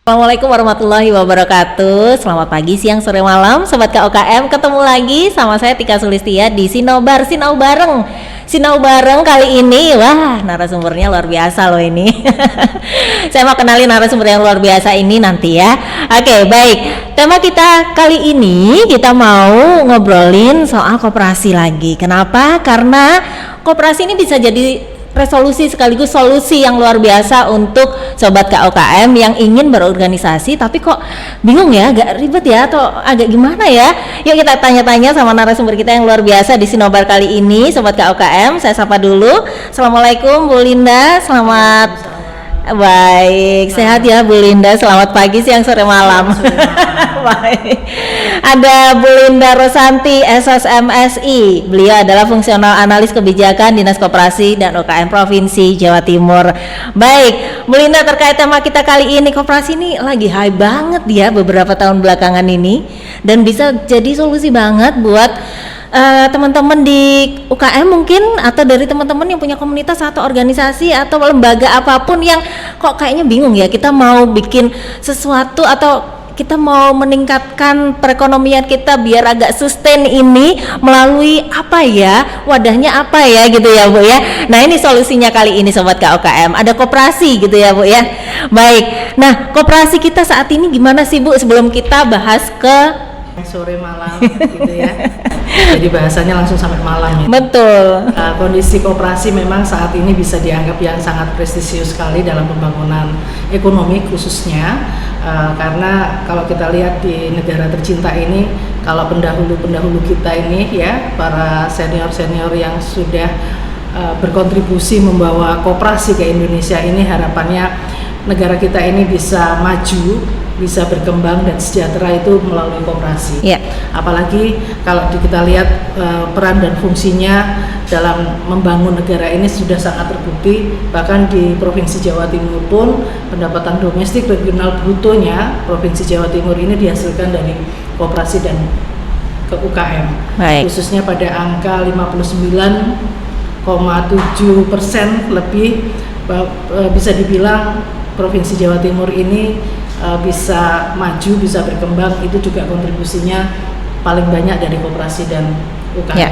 Assalamualaikum warahmatullahi wabarakatuh. Selamat pagi, siang, sore, malam Sobat KUKM. Ketemu lagi sama saya Tika Sulistia di Sinau Bareng. Sinau Bareng kali ini, wah narasumbernya luar biasa loh ini. Saya mau kenalin narasumber yang luar biasa ini nanti ya. Oke, baik. Tema kita kali ini kita mau ngobrolin soal koperasi lagi. Kenapa? Karena koperasi ini bisa jadi resolusi sekaligus solusi yang luar biasa untuk Sobat KUKM yang ingin berorganisasi tapi kok bingung ya, agak ribet ya atau agak gimana ya. Yuk kita tanya-tanya sama narasumber kita yang luar biasa di Sinobar kali ini, Sobat KUKM. Saya sapa dulu. Assalamualaikum Bu Linda, selamat baik, sehat ya Bu Linda. Selamat pagi, siang, sore, malam. Baik. Ada Bu Linda Rosanti, SSMSI. Beliau adalah fungsional analis kebijakan Dinas Koperasi dan UKM Provinsi Jawa Timur. Baik, Bu Linda, terkait tema kita kali ini, koperasi ini lagi high banget ya beberapa tahun belakangan ini dan bisa jadi solusi banget buat teman-teman di UKM mungkin, atau dari teman-teman yang punya komunitas atau organisasi atau lembaga apapun yang kok kayaknya bingung ya, kita mau bikin sesuatu atau kita mau meningkatkan perekonomian kita biar agak sustain ini melalui apa ya, wadahnya apa ya gitu ya Bu ya. Nah ini solusinya kali ini Sobat KUKM, ada koperasi gitu ya Bu ya. Baik, nah koperasi kita saat ini gimana sih Bu, sebelum kita bahas ke sore malam gitu ya. Jadi bahasanya langsung sampai malam ya. Betul. Kondisi koperasi memang saat ini bisa dianggap yang sangat prestisius sekali dalam pembangunan ekonomi khususnya, karena kalau kita lihat di negara tercinta ini, kalau pendahulu kita ini ya, para senior yang sudah berkontribusi membawa koperasi ke Indonesia ini, harapannya negara kita ini bisa maju, bisa berkembang dan sejahtera itu melalui koperasi. Yeah. Apalagi kalau kita lihat peran dan fungsinya dalam membangun negara ini sudah sangat terbukti. Bahkan di Provinsi Jawa Timur pun pendapatan domestik regional brutonya Provinsi Jawa Timur ini dihasilkan dari koperasi dan ke UKM. Baik. Khususnya pada angka 59,7% lebih, bisa dibilang Provinsi Jawa Timur ini bisa maju, bisa berkembang, itu juga kontribusinya paling banyak dari koperasi dan UKM. Ya.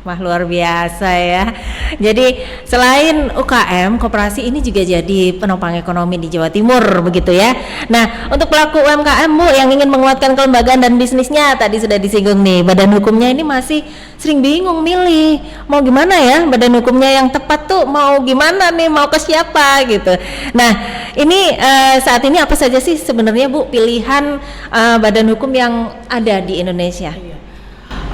Wah luar biasa ya. Jadi selain UKM, koperasi ini juga jadi penopang ekonomi di Jawa Timur begitu ya. Nah untuk pelaku UMKM Bu yang ingin menguatkan kelembagaan dan bisnisnya, tadi sudah disinggung nih, badan hukumnya ini masih sering bingung milih mau gimana ya, badan hukumnya yang tepat tuh mau gimana nih, mau ke siapa gitu. Nah ini saat ini apa saja sih sebenarnya Bu pilihan badan hukum yang ada di Indonesia?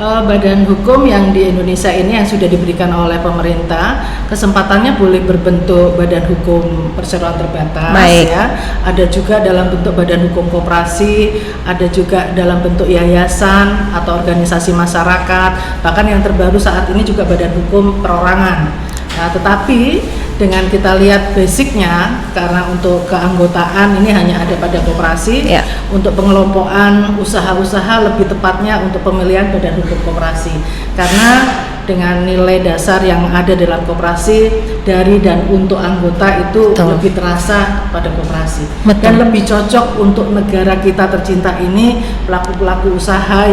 Badan hukum yang di Indonesia ini yang sudah diberikan oleh pemerintah, kesempatannya boleh berbentuk badan hukum perseroan terbatas. Baik. Ya. Ada juga dalam bentuk badan hukum koperasi, ada juga dalam bentuk yayasan atau organisasi masyarakat, bahkan yang terbaru saat ini juga badan hukum perorangan. Nah, tetapi dengan kita lihat basicnya, karena untuk keanggotaan ini hanya ada pada koperasi, Ya. untuk pengelompokan usaha-usaha lebih tepatnya untuk pemilihan badan hukum koperasi, karena dengan nilai dasar yang ada dalam koperasi dari dan untuk anggota itu Betul. lebih terasa pada koperasi. Betul. Dan lebih cocok untuk negara kita tercinta ini, pelaku-pelaku usaha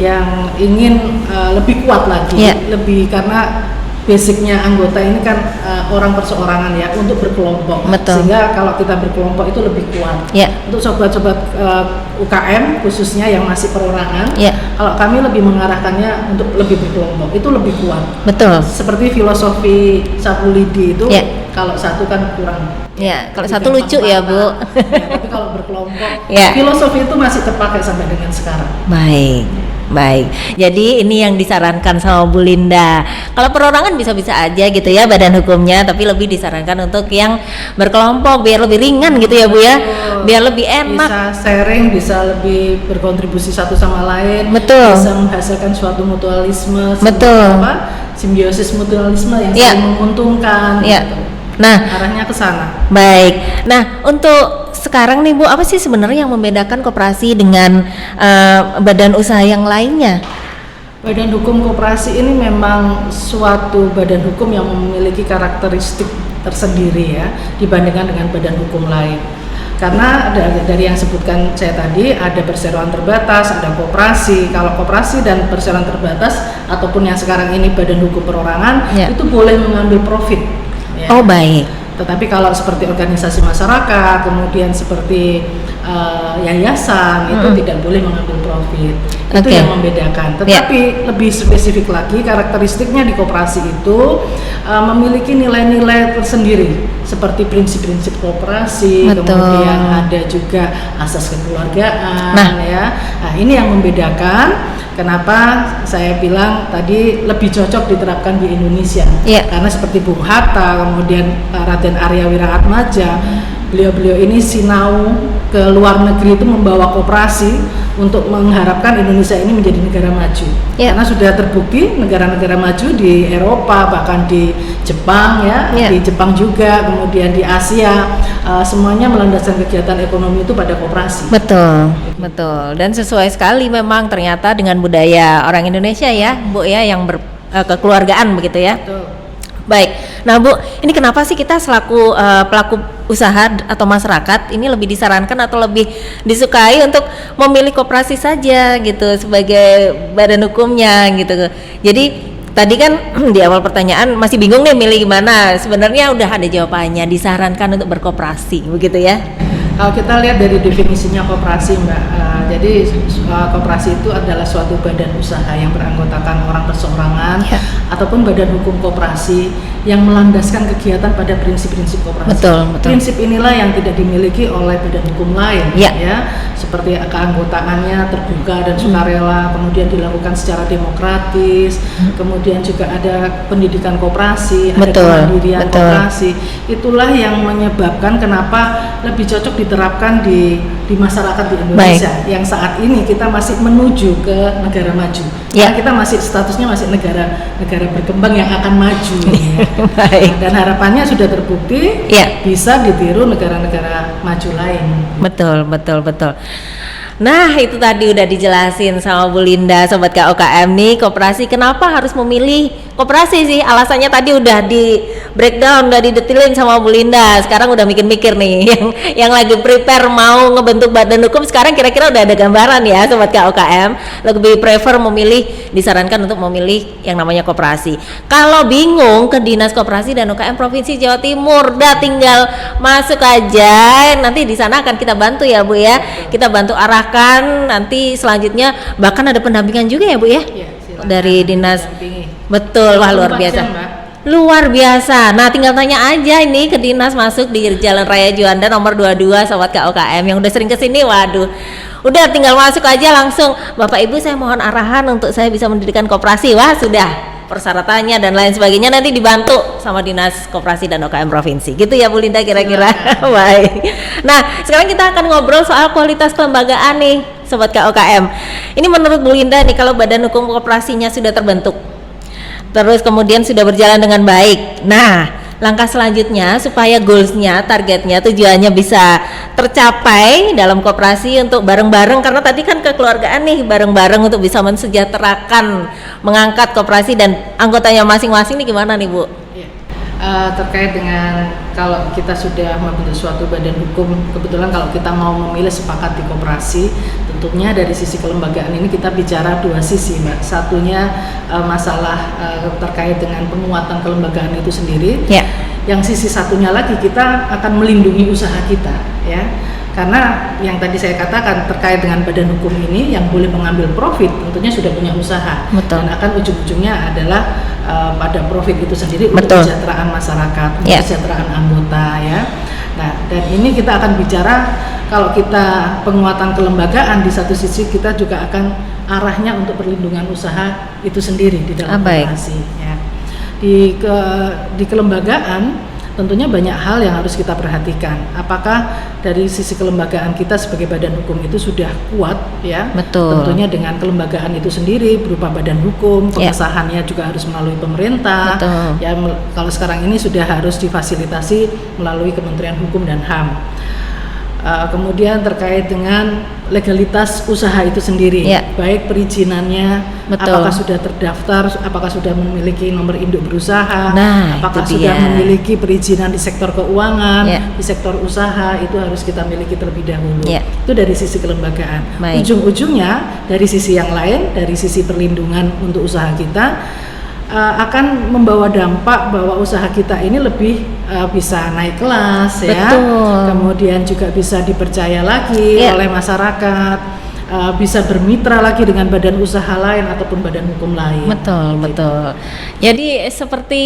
yang ingin lebih kuat lagi, Ya. lebih, karena basicnya anggota ini kan orang perseorangan ya, untuk berkelompok. Betul. Sehingga kalau kita berkelompok itu lebih kuat. Ya. Untuk sobat-sobat UKM khususnya yang masih perorangan, Ya. kalau kami lebih mengarahkannya untuk lebih berkelompok, itu lebih kuat. Betul. Seperti filosofi Sapulidi itu, Ya. kalau satu kan kurang. Ya, kalau Lebih satu gampang lucu ya Bu. Ya, tapi kalau berkelompok, Ya. filosofi itu masih terpakai sampai dengan sekarang. Baik. Jadi ini yang disarankan sama Bu Linda. Kalau perorangan bisa-bisa aja gitu ya badan hukumnya, tapi lebih disarankan untuk yang berkelompok biar lebih ringan gitu ya Bu ya. Biar lebih enak. Bisa sharing, bisa lebih berkontribusi satu sama lain. Betul. Bisa menghasilkan suatu mutualisme. Betul. Simbiosis mutualisme yang Ya. saling menguntungkan. Ya. Gitu. Nah, Arahnya ke sana. baik. Nah, untuk sekarang nih Bu, apa sih sebenarnya yang membedakan koperasi dengan badan usaha yang lainnya? Badan hukum koperasi ini memang suatu badan hukum yang memiliki karakteristik tersendiri ya, dibandingkan dengan badan hukum lain. Karena dari yang sebutkan saya tadi, ada perseroan terbatas, ada koperasi. Kalau koperasi dan perseroan terbatas ataupun yang sekarang ini badan hukum perorangan, Ya. itu boleh mengambil profit. Ya. Oh baik. Tetapi kalau seperti organisasi masyarakat, kemudian seperti yayasan, itu tidak boleh mengambil profit. Itu Oke. yang membedakan. Tetapi lebih spesifik lagi, karakteristiknya di koperasi itu memiliki nilai-nilai tersendiri, seperti prinsip-prinsip koperasi, Betul. kemudian ada juga asas kekeluargaan. Nah. Nah, ini yang membedakan. Kenapa saya bilang tadi lebih cocok diterapkan di Indonesia? Iya. Karena seperti Bung Hatta, kemudian Raden Arya Wiraatmaja, beliau-beliau ini sinau ke luar negeri itu membawa koperasi untuk mengharapkan Indonesia ini menjadi negara maju. Iya. Karena sudah terbukti negara-negara maju di Eropa, bahkan di Jepang ya, Iya. di Jepang juga, kemudian di Asia, semuanya melandaskan kegiatan ekonomi itu pada koperasi. Betul, betul. Dan sesuai sekali memang ternyata dengan budaya orang Indonesia ya, Bu ya, yang kekeluargaan begitu ya. Betul. Baik. Nah, Bu, ini kenapa sih kita selaku pelaku usaha atau masyarakat ini lebih disarankan atau lebih disukai untuk memilih koperasi saja gitu sebagai badan hukumnya gitu. Jadi tadi kan di awal pertanyaan masih bingung nih milih gimana. Sebenarnya udah ada jawabannya, disarankan untuk berkoperasi begitu ya. Kalau kita lihat dari definisinya koperasi, Mbak, jadi koperasi itu adalah suatu badan usaha yang beranggotakan orang perseorangan Ya. ataupun badan hukum koperasi yang melandaskan kegiatan pada prinsip-prinsip koperasi. Betul, betul. Prinsip inilah yang tidak dimiliki oleh badan hukum lain, Ya. seperti keanggotaannya terbuka dan sukarela, kemudian dilakukan secara demokratis, kemudian juga ada pendidikan koperasi, Betul, ada kemandirian betul. koperasi. Itulah yang menyebabkan kenapa lebih cocok diterapkan di masyarakat di Indonesia yang saat ini kita masih menuju ke negara maju. Ya. Karena kita masih statusnya masih negara berkembang yang akan maju. Baik. Dan harapannya sudah terbukti Ya. bisa ditiru negara-negara maju lain. Betul, betul, betul. Nah, itu tadi udah dijelasin sama Bu Linda, sobat KOKM nih, koperasi kenapa harus memilih koperasi sih? Alasannya tadi udah di breakdown, udah didetilin sama Bu Linda. Sekarang udah mikir-mikir nih, yang lagi prepare mau ngebentuk badan hukum, sekarang kira-kira udah ada gambaran ya, sobat KOKM. Lebih prefer memilih, disarankan untuk memilih yang namanya koperasi. Kalau bingung ke Dinas Koperasi dan UKM Provinsi Jawa Timur, dah tinggal masuk aja. Nanti di sana akan kita bantu ya, Bu ya. Kita bantu arahkan nanti selanjutnya, bahkan ada pendampingan juga ya, Bu ya. Ya, silakan Dari Dinas. didampingi. Betul, wah luar 24 biasa. jam, Mbak. Luar biasa. Nah, tinggal tanya aja ini ke Dinas, masuk di Jalan Raya Juanda nomor 22, sobat KOKM yang udah sering kesini. Waduh, udah tinggal masuk aja langsung. Bapak Ibu, saya mohon arahan untuk saya bisa mendirikan koperasi. Wah, sudah persyaratannya dan lain sebagainya nanti dibantu sama Dinas Koperasi dan UKM Provinsi. Gitu ya Bu Linda kira-kira. Baik. Nah, sekarang kita akan ngobrol soal kualitas kelembagaan nih, sobat KOKM. Ini menurut Bu Linda nih, kalau badan hukum koperasinya sudah terbentuk, terus kemudian sudah berjalan dengan baik. Nah, langkah selanjutnya supaya goalsnya, targetnya, tujuannya bisa tercapai dalam koperasi untuk bareng-bareng, karena tadi kan kekeluargaan nih, bareng-bareng untuk bisa mensejahterakan, mengangkat koperasi dan anggotanya masing-masing nih, gimana nih Bu? Ya. Terkait dengan kalau kita sudah membentuk suatu badan hukum, kebetulan kalau kita mau memilih sepakat di koperasi, tentunya dari sisi kelembagaan ini kita bicara dua sisi, Mbak. Satunya masalah terkait dengan penguatan kelembagaan itu sendiri. Ya. Yang sisi satunya lagi kita akan melindungi usaha kita, ya. Karena yang tadi saya katakan terkait dengan badan hukum ini yang boleh mengambil profit, tentunya sudah punya usaha. Betul. Dan akan ujung-ujungnya adalah pada profit itu sendiri Betul. untuk kesejahteraan masyarakat, untuk Ya. kesejahteraan anggota ya. Nah, dan ini kita akan bicara kalau kita penguatan kelembagaan, di satu sisi kita juga akan arahnya untuk perlindungan usaha itu sendiri di dalam baik. koperasi ya. Di kelembagaan tentunya banyak hal yang harus kita perhatikan. Apakah dari sisi kelembagaan kita sebagai badan hukum itu sudah kuat ya? Betul. Tentunya dengan kelembagaan itu sendiri berupa badan hukum, Ya. pengesahannya juga harus melalui pemerintah. Betul. Ya, kalau sekarang ini sudah harus difasilitasi melalui Kementerian Hukum dan HAM. Kemudian terkait dengan legalitas usaha itu sendiri, Ya. baik perizinannya, Betul. apakah sudah terdaftar, apakah sudah memiliki nomor induk berusaha, Nah, apakah itu sudah dia. memiliki perizinan di sektor keuangan, Ya. di sektor usaha, itu harus kita miliki terlebih dahulu. Ya. Itu dari sisi kelembagaan. Baik. Ujung-ujungnya dari sisi yang lain, dari sisi perlindungan untuk usaha kita, akan membawa dampak bahwa usaha kita ini lebih bisa naik kelas, ya. Betul. Kemudian juga bisa dipercaya lagi Ya. oleh masyarakat, bisa bermitra lagi dengan badan usaha lain ataupun badan hukum lain. Betul, betul. Jadi seperti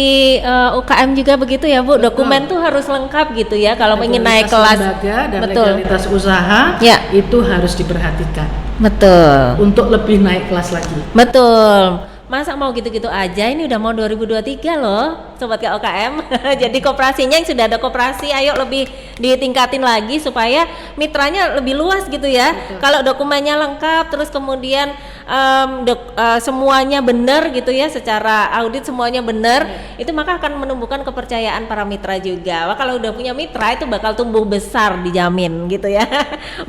UKM juga begitu ya Bu, dokumen tuh harus lengkap gitu ya kalau ingin naik Legalitas kelas. lembaga dan Betul. legalitas usaha Ya. itu harus diperhatikan Betul. untuk lebih naik kelas lagi. Betul. Masa mau gitu-gitu aja, ini udah mau 2023 loh Sobat KOKM. Jadi koperasinya yang sudah ada koperasi, ayo lebih ditingkatin lagi supaya mitranya lebih luas gitu ya. Kalau dokumennya lengkap, terus kemudian semuanya benar gitu ya, secara audit semuanya benar, itu maka akan menumbuhkan kepercayaan para mitra juga. Wah, kalau udah punya mitra itu bakal tumbuh besar, dijamin gitu ya.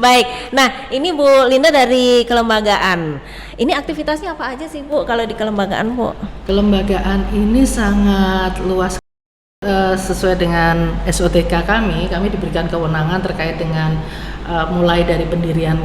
Baik, nah ini Bu Linda dari kelembagaan. Ini aktivitasnya apa aja sih Bu kalau di kelembagaan Bu? Kelembagaan ini sangat luas, sesuai dengan SOTK kami diberikan kewenangan terkait dengan mulai dari pendirian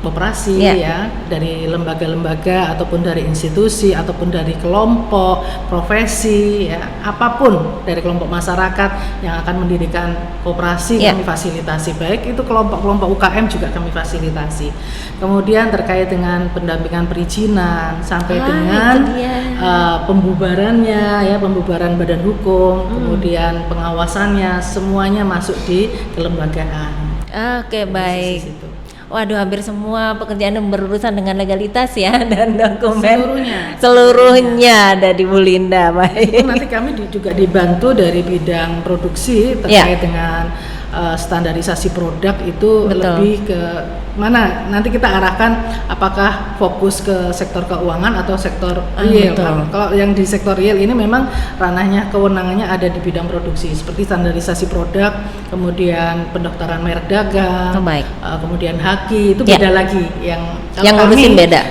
koperasi, Ya. ya, dari lembaga-lembaga ataupun dari institusi ataupun dari kelompok profesi, ya, apapun dari kelompok masyarakat yang akan mendirikan koperasi, Ya. kami fasilitasi, baik itu kelompok-kelompok UKM juga kami fasilitasi. Kemudian terkait dengan pendampingan perizinan sampai dengan itu dia. pembubarannya, ya, pembubaran badan hukum, kemudian pengawasannya, semuanya masuk di kelembagaan. Oke, Dari baik. sisi situ. Waduh, hampir semua pekerjaan yang berurusan dengan legalitas ya dan dokumen. Seluruhnya. Ada di Bu Linda, baik. Itu nanti kami juga dibantu dari bidang produksi terkait dengan standarisasi produk itu. Betul. Lebih ke mana nanti kita arahkan, apakah fokus ke sektor keuangan atau sektor real. Betul. Kalau yang di sektor real ini memang ranahnya, kewenangannya ada di bidang produksi seperti standarisasi produk, kemudian pendaftaran merek dagang, Oh, baik. kemudian haki, itu Ya. beda lagi. Yang Yang ngurusin beda.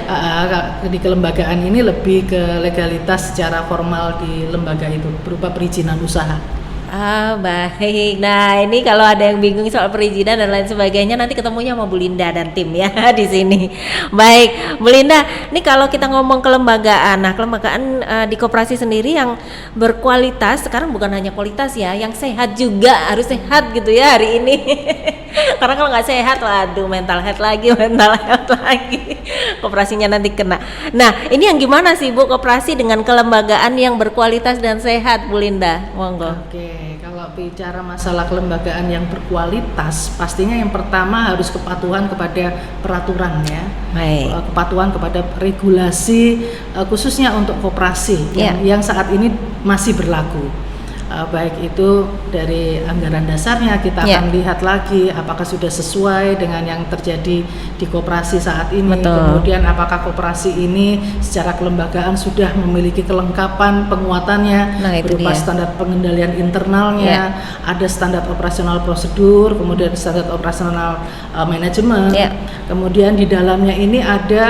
di kelembagaan ini lebih ke legalitas secara formal di lembaga itu berupa perizinan usaha. Baik. Nah, ini kalau ada yang bingung soal perizinan dan lain sebagainya, nanti ketemunya sama Bu Linda dan tim ya di sini. Baik, Bu Linda, ini kalau kita ngomong kelembagaan, nah kelembagaan di koperasi sendiri yang berkualitas, sekarang bukan hanya kualitas ya, yang sehat juga, harus sehat gitu ya hari ini. Karena kalau nggak sehat, waduh, mental health lagi, koperasinya nanti kena. Nah, ini yang gimana sih Bu, koperasi dengan kelembagaan yang berkualitas dan sehat, Bu Linda? Monggo. Oke, kalau bicara masalah kelembagaan yang berkualitas, pastinya yang pertama harus kepatuhan kepada peraturan, ya. Baik. Kepatuhan kepada regulasi, khususnya untuk koperasi yang saat ini masih berlaku. Baik itu dari anggaran dasarnya, kita akan lihat lagi apakah sudah sesuai dengan yang terjadi di koperasi saat ini. Betul. Kemudian apakah koperasi ini secara kelembagaan sudah memiliki kelengkapan penguatannya, Nah, itu berupa dia. standar pengendalian internalnya, ada standar operasional prosedur, kemudian standar operasional manajemen. Kemudian di dalamnya ini ada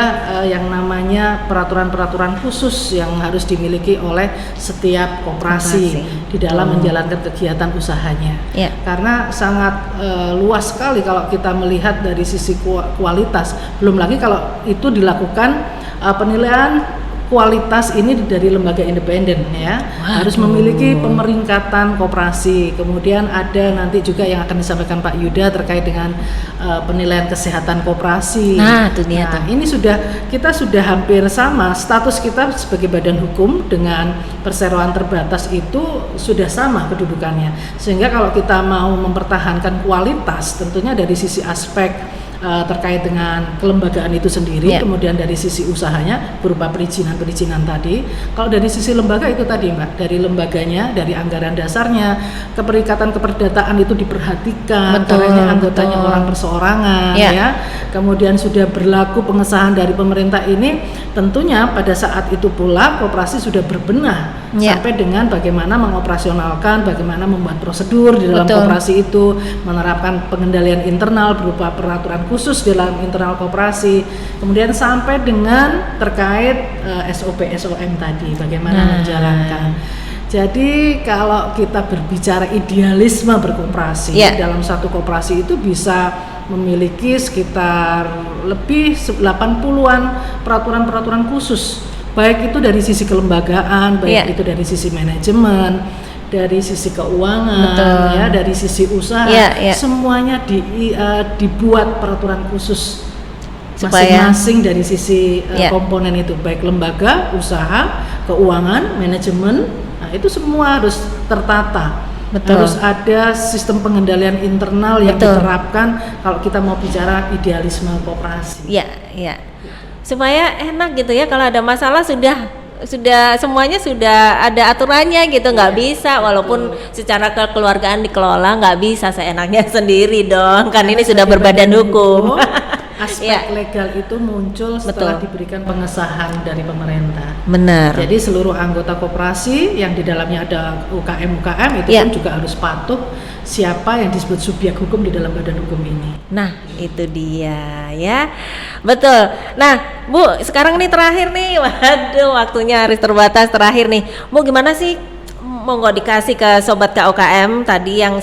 yang namanya peraturan-peraturan khusus yang harus dimiliki oleh setiap koperasi di dalam menjalankan kegiatan usahanya. Karena sangat luas sekali kalau kita melihat dari sisi kualitas. Belum lagi kalau itu dilakukan penilaian kualitas ini dari lembaga independen, ya. Harus memiliki pemeringkatan koperasi. Kemudian ada nanti juga yang akan disampaikan Pak Yuda terkait dengan penilaian kesehatan koperasi. Nah, itu dia tuh. Ini kita sudah hampir sama, status kita sebagai badan hukum dengan perseroan terbatas itu sudah sama kedudukannya. Sehingga kalau kita mau mempertahankan kualitas, tentunya dari sisi aspek terkait dengan kelembagaan itu sendiri, Ya. kemudian dari sisi usahanya berupa perizinan tadi. Kalau dari sisi lembaga itu tadi Mbak, dari lembaganya, dari anggaran dasarnya, keperikatan keperdataan itu diperhatikan, Betul, karena ini anggotanya betul. orang perseorangan Ya. ya. Kemudian sudah berlaku pengesahan dari pemerintah ini, tentunya pada saat itu pula koperasi sudah berbenah Ya. sampai dengan bagaimana mengoperasionalkan, bagaimana membuat prosedur di dalam Betul. koperasi itu, menerapkan pengendalian internal berupa peraturan khusus dalam internal koperasi, kemudian sampai dengan terkait SOP SOM tadi, bagaimana menjalankan. Jadi kalau kita berbicara idealisme berkoperasi, Ya. dalam satu koperasi itu bisa memiliki sekitar lebih 80-an peraturan-peraturan khusus, baik itu dari sisi kelembagaan, baik Ya. itu dari sisi manajemen, dari sisi keuangan, Betul. ya, dari sisi usaha, Ya, ya. semuanya dibuat peraturan khusus Supaya- masing-masing dari sisi Ya. komponen itu, baik lembaga, usaha, keuangan, manajemen, nah itu semua harus tertata. Betul. Harus ada sistem pengendalian internal yang Betul. diterapkan kalau kita mau bicara idealisme koperasi. Ya, ya. Supaya enak gitu ya, kalau ada masalah sudah semuanya sudah ada aturannya gitu, nggak bisa walaupun secara kekeluargaan dikelola nggak bisa seenaknya sendiri dong, kan ini sudah berbadan hukum. Aspek Ya. legal itu muncul setelah Betul. diberikan pengesahan dari pemerintah. Benar. Jadi seluruh anggota koperasi yang di dalamnya ada UKM itu Ya. pun juga harus patuh siapa yang disebut subjek hukum di dalam badan hukum ini. Nah, itu dia ya. Betul. Nah, Bu, sekarang nih terakhir nih. Waduh, waktunya harus terbatas terakhir nih. Bu, gimana sih? Monggo dikasih ke sobat KUKM tadi yang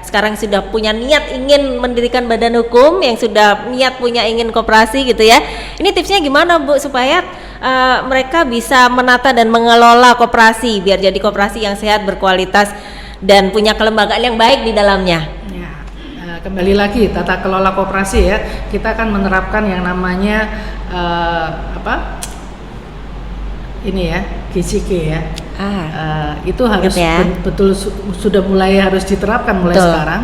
sekarang sudah punya niat ingin mendirikan badan hukum, yang sudah niat punya ingin koperasi gitu ya. Ini tipsnya gimana Bu supaya mereka bisa menata dan mengelola koperasi biar jadi koperasi yang sehat, berkualitas dan punya kelembagaan yang baik di dalamnya. Ya, kembali lagi tata kelola koperasi ya, kita akan menerapkan yang namanya ini ya, GCK ya. Itu harus ya. betul sudah mulai harus diterapkan mulai Betul. sekarang.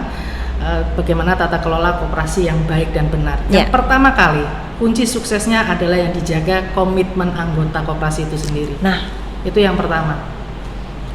Bagaimana tata kelola koperasi yang baik dan benar. Ya. Yang pertama kali kunci suksesnya adalah yang dijaga komitmen anggota koperasi itu sendiri. Nah, Itu yang pertama.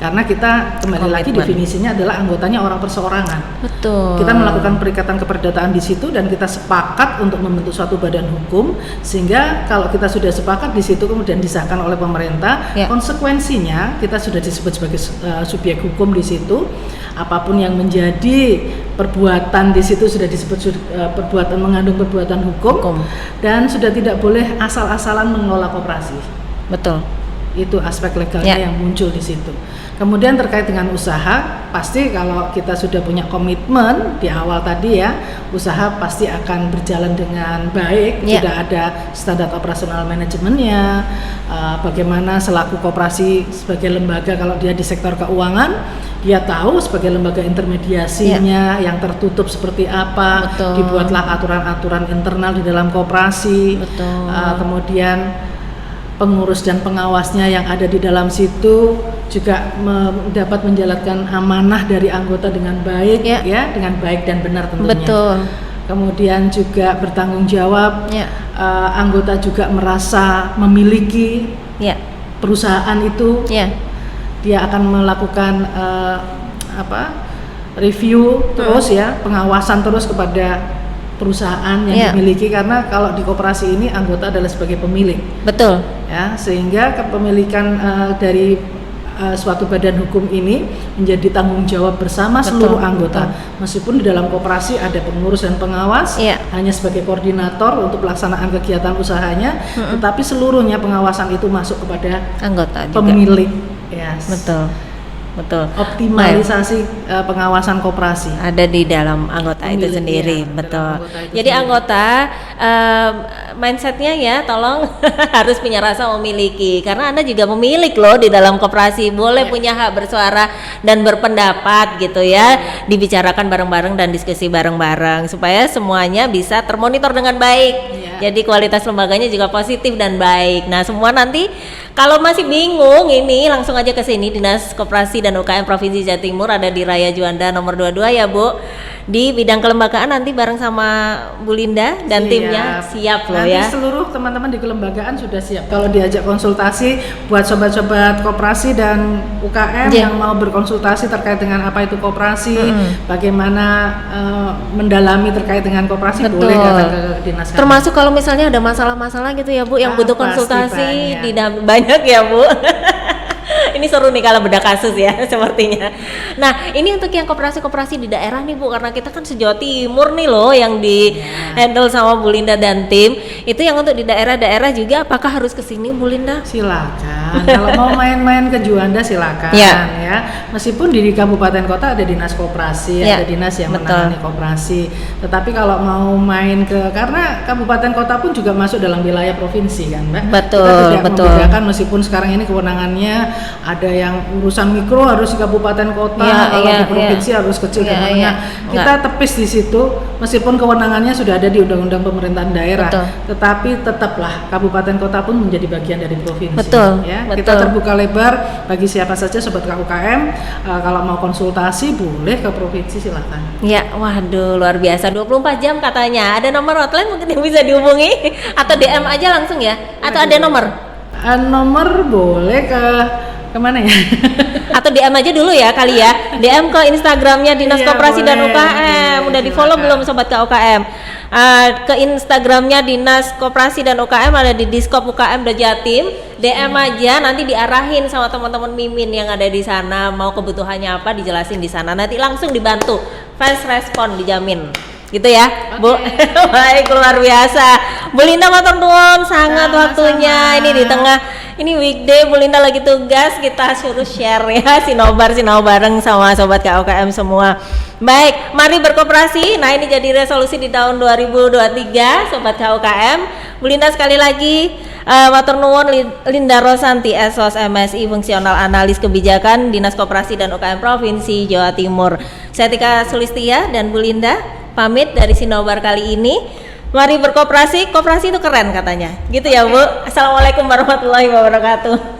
Karena kita kembali lagi Komitmen. definisinya adalah anggotanya orang perseorangan. betul. Kita melakukan perikatan keperdataan di situ dan kita sepakat untuk membentuk suatu badan hukum, sehingga kalau kita sudah sepakat di situ kemudian disahkan oleh pemerintah, Ya. konsekuensinya kita sudah disebut sebagai subjek hukum di situ. Apapun yang menjadi perbuatan di situ sudah disebut perbuatan mengandung perbuatan hukum. Dan sudah tidak boleh asal-asalan mengelola koperasi. Betul. Itu aspek legalnya Ya. yang muncul di situ. Kemudian terkait dengan usaha, pasti kalau kita sudah punya komitmen di awal tadi ya, usaha pasti akan berjalan dengan baik. Ya. Sudah ada standar operasional manajemennya, bagaimana selaku koperasi sebagai lembaga kalau dia di sektor keuangan, dia tahu sebagai lembaga intermediasinya yang tertutup seperti apa. Betul. Dibuatlah aturan-aturan internal di dalam koperasi. Betul. Kemudian pengurus dan pengawasnya yang ada di dalam situ juga dapat menjalankan amanah dari anggota dengan baik ya, dengan baik dan benar tentunya. Betul. Kemudian juga bertanggung jawab. Ya. Anggota juga merasa memiliki Ya. perusahaan itu. Ya. Dia akan melakukan review terus ya, pengawasan terus kepada perusahaan yang Ya. dimiliki, karena kalau di koperasi ini anggota adalah sebagai pemilik. Betul. Ya, sehingga kepemilikan dari suatu badan hukum ini menjadi tanggung jawab bersama Betul, seluruh anggota. betul. Meskipun di dalam koperasi ada pengurus dan pengawas, Iya. hanya sebagai koordinator untuk pelaksanaan kegiatan usahanya, tetapi seluruhnya pengawasan itu masuk kepada Anggota juga. pemilik. Yes. Betul. Betul. Optimalisasi pengawasan koperasi. Ada di dalam anggota itu Pemilik, sendiri, iya, betul. dalam anggota itu Jadi sendiri. anggota mindsetnya ya, tolong harus punya rasa memiliki, karena Anda juga memiliki loh di dalam koperasi, boleh punya hak bersuara dan berpendapat gitu ya, dibicarakan bareng-bareng dan diskusi bareng-bareng supaya semuanya bisa termonitor dengan baik. Iya. Jadi kualitas lembaganya juga positif dan baik. Nah, semua nanti kalau masih bingung ini langsung aja ke sini Dinas Koperasi dan UKM Provinsi Jawa Timur, ada di Raya Juanda nomor 22 ya Bu. di bidang kelembagaan nanti bareng sama Bu Linda dan timnya siap loh nanti ya. seluruh teman-teman di kelembagaan sudah siap. Kalau diajak konsultasi buat sobat-sobat koperasi dan UKM yang mau berkonsultasi terkait dengan apa itu koperasi, bagaimana mendalami terkait dengan koperasi, boleh datang ke dinas kami. Termasuk kalau misalnya ada masalah-masalah gitu ya Bu yang butuh konsultasi banyak ya Bu. Ini seru nih kalau beda kasus ya sepertinya. Nah ini untuk yang koperasi-koperasi di daerah nih Bu, karena kita kan se-Jawa Timur nih loh yang di handle sama Bu Linda dan tim. Itu yang untuk di daerah-daerah juga apakah harus kesini Bu Linda? Silakan. Kalau mau main-main ke Juanda silakan ya. Meskipun di kabupaten kota ada dinas koperasi, ada dinas yang menangani koperasi. Tetapi kalau mau main karena kabupaten kota pun juga masuk dalam wilayah provinsi kan Mbak. Betul. Kita tidak membedakan meskipun sekarang ini kewenangannya ada yang urusan mikro harus di kabupaten kota, kalau di provinsi harus kecil dan menengah. Kita tepis di situ meskipun kewenangannya sudah ada di undang-undang pemerintahan daerah. Tetapi tetaplah kabupaten kota pun menjadi bagian dari provinsi. Kita terbuka lebar bagi siapa saja sobat KUKM, kalau mau konsultasi boleh ke provinsi silakan. Ya, waduh luar biasa, 24 jam katanya. Ada nomor hotline mungkin yang bisa dihubungi atau DM aja langsung ya? Atau ada nomor? Nomor boleh kemana ya? Atau DM aja dulu ya kali ya. DM ke Instagramnya Dinas Koperasi dan UKM. Udah di follow belum sobat KUKM? Ke Instagramnya Dinas Koperasi dan UKM ada di Diskop UKM Jatim. DM aja, nanti diarahin sama teman-teman Mimin yang ada di sana, mau kebutuhannya apa dijelasin di sana. Nanti langsung dibantu, fast respon dijamin. Gitu ya, Bu. Baik, luar biasa. Bu Linda matur nuwun sangat waktunya. Ini di tengah ini weekday Bu Linda lagi tugas, kita suruh share ya sinau bareng sama sobat KUKM semua. Baik, mari berkoperasi. Nah, ini jadi resolusi di tahun 2023 sobat KUKM. Bu Linda sekali lagi matur nuwun. Linda Rosanti SOS MSI Fungsional Analis Kebijakan Dinas Koperasi dan UKM Provinsi Jawa Timur. Saya Tika Sulistia dan Bu Linda pamit dari Sinobar kali ini. Mari berkoperasi, koperasi itu keren katanya. Gitu ya Bu. Assalamualaikum warahmatullahi wabarakatuh.